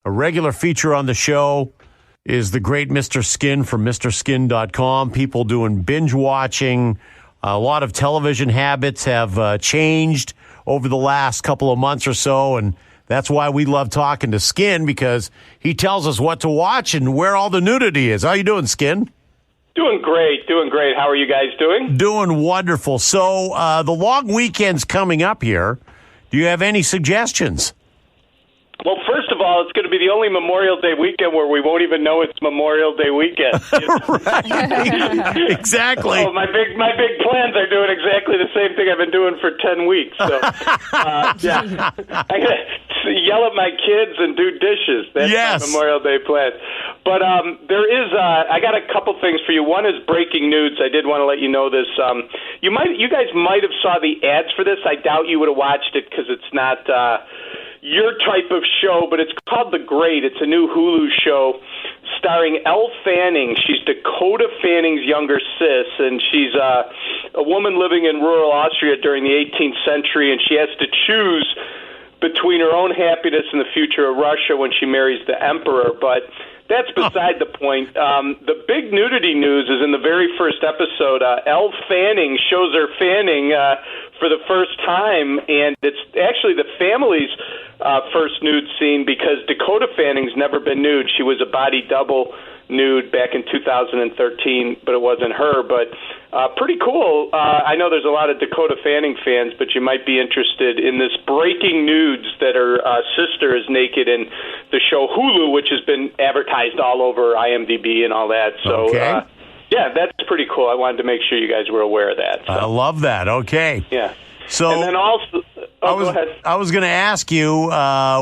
A regular feature on the show is the great Mr. Skin from MrSkin.com. People doing binge watching. A lot of television habits have changed over the last couple of months or so, and that's why we love talking to Skin, because he tells us what to watch and where all the nudity is. How you doing, Skin? Doing great. How are you guys doing? Doing wonderful. So the long weekend's coming up here. Do you have any suggestions? Well, first of all, it's going to be the only Memorial Day weekend where we won't even know it's Memorial Day weekend. Right. Exactly. Oh, my big plans are doing exactly the same thing I've been doing for 10 weeks. So, yeah, I'm going to yell at my kids and do dishes. That's my Memorial Day plan. But there is, I got a couple things for you. One is breaking news. I did want to let you know this. You guys might have saw the ads for this. I doubt you would have watched it because it's not your type of show, but it's called The Great. It's a new Hulu show starring Elle Fanning. She's Dakota Fanning's younger sis, and she's a woman living in rural Austria during the 18th century, and she has to choose between her own happiness and the future of Russia when she marries the emperor. But that's beside the point. The big nudity news is in the very first episode. Elle Fanning shows her fanning for the first time, and it's actually the family's first nude scene because Dakota Fanning's never been nude. She was a body double nude back in 2013, but it wasn't her. But pretty cool. I know there's a lot of Dakota Fanning fans, but you might be interested in this breaking nudes that her sister is naked in the show Hulu, which has been advertised all over IMDb and all that. So, yeah, that's pretty cool. I wanted to make sure you guys were aware of that. So. I love that. Okay. Yeah. So, and then also, go ahead. I was going to ask you,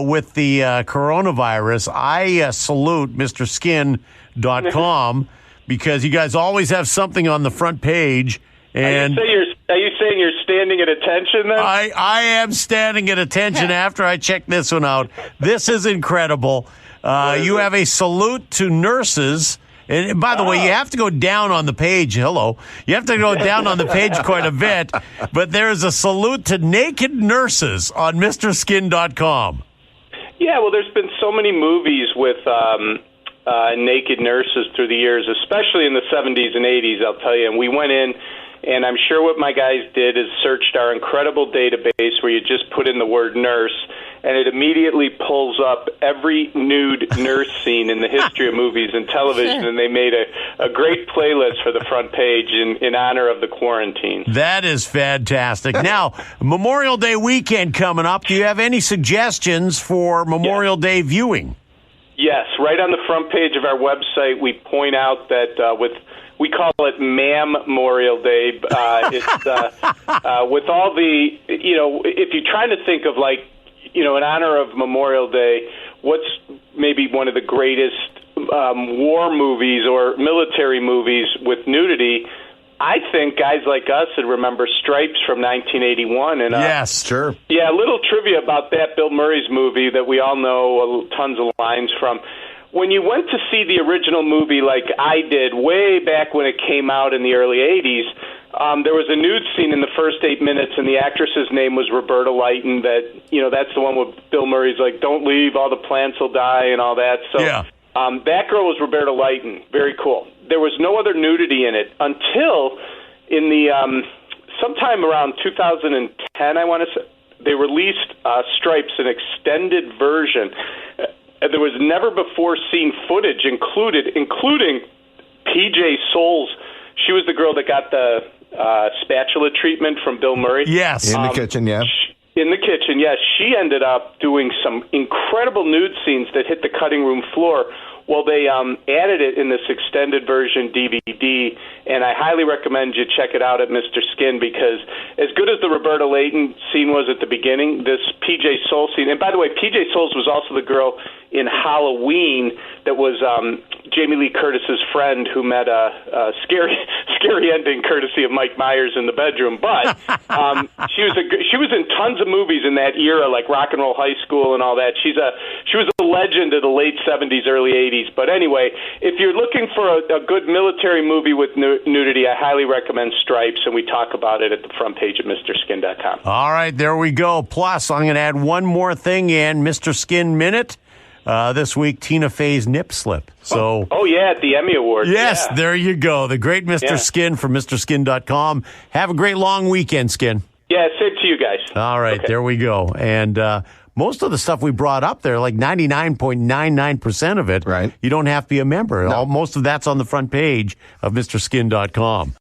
with the coronavirus, I salute MrSkin.com because you guys always have something on the front page. And are you saying you're standing at attention then? I am standing at attention after I check this one out. This is incredible. You have a salute to nurses. And by the way, you have to go down on the page. Hello. You have to go down on the page quite a bit. But there is a salute to naked nurses on MrSkin.com. Yeah, well, there's been so many movies with naked nurses through the years, especially in the 70s and 80s, I'll tell you. And we went in, and I'm sure what my guys did is searched our incredible database where you just put in the word nurse, and it immediately pulls up every nude nurse scene in the history of movies and television, and they made a great playlist for the front page in honor of the quarantine. That is fantastic. Now, Memorial Day weekend coming up. Do you have any suggestions for Memorial Day viewing? Yes, right on the front page of our website, we point out that we call it Memorial Day. It's with all the, if you're trying to think of in honor of Memorial Day, what's maybe one of the greatest war movies or military movies with nudity, I think guys like us would remember Stripes from 1981. And yes, sure. Yeah, a little trivia about that Bill Murray's movie that we all know tons of lines from. When you went to see the original movie like I did way back when it came out in the early 80s, there was a nude scene in the first 8 minutes, and the actress's name was Roberta Lighton. That's the one with Bill Murray's like, don't leave, all the plants will die, and all that. So that girl was Roberta Lighton. Very cool. There was no other nudity in it until in the sometime around 2010, I want to say, they released Stripes, an extended version. There was never before seen footage including PJ Souls. She was the girl that got the spatula treatment from Bill Murray. Yes. In the kitchen, yeah. In the kitchen, yes. She ended up doing some incredible nude scenes that hit the cutting room floor. Well, they added it in this extended version DVD, and I highly recommend you check it out at Mr. Skin, because as good as the Roberta Lighton scene was at the beginning, this PJ Souls scene, and by the way, PJ Souls was also the girl in Halloween that was Jamie Lee Curtis's friend who met a scary ending courtesy of Mike Myers in the bedroom. But she was in tons of movies in that era, like Rock and Roll High School and all that. She was a legend of the late 70s, early 80s. But anyway, if you're looking for a good military movie with nudity, I highly recommend Stripes, and we talk about it at the front page of MrSkin.com. All right, there we go. Plus, I'm going to add one more thing in, Mr. Skin Minute. this week, Tina Fey's nip slip. So, oh yeah, at the Emmy Awards. Yes, yeah. There you go. The great Mr. Skin from MrSkin.com. Have a great long weekend, Skin. Yeah, same to you guys. All right, There we go. And most of the stuff we brought up there, like 99.99% of it, right. You don't have to be a member. No. Most of that's on the front page of MrSkin.com.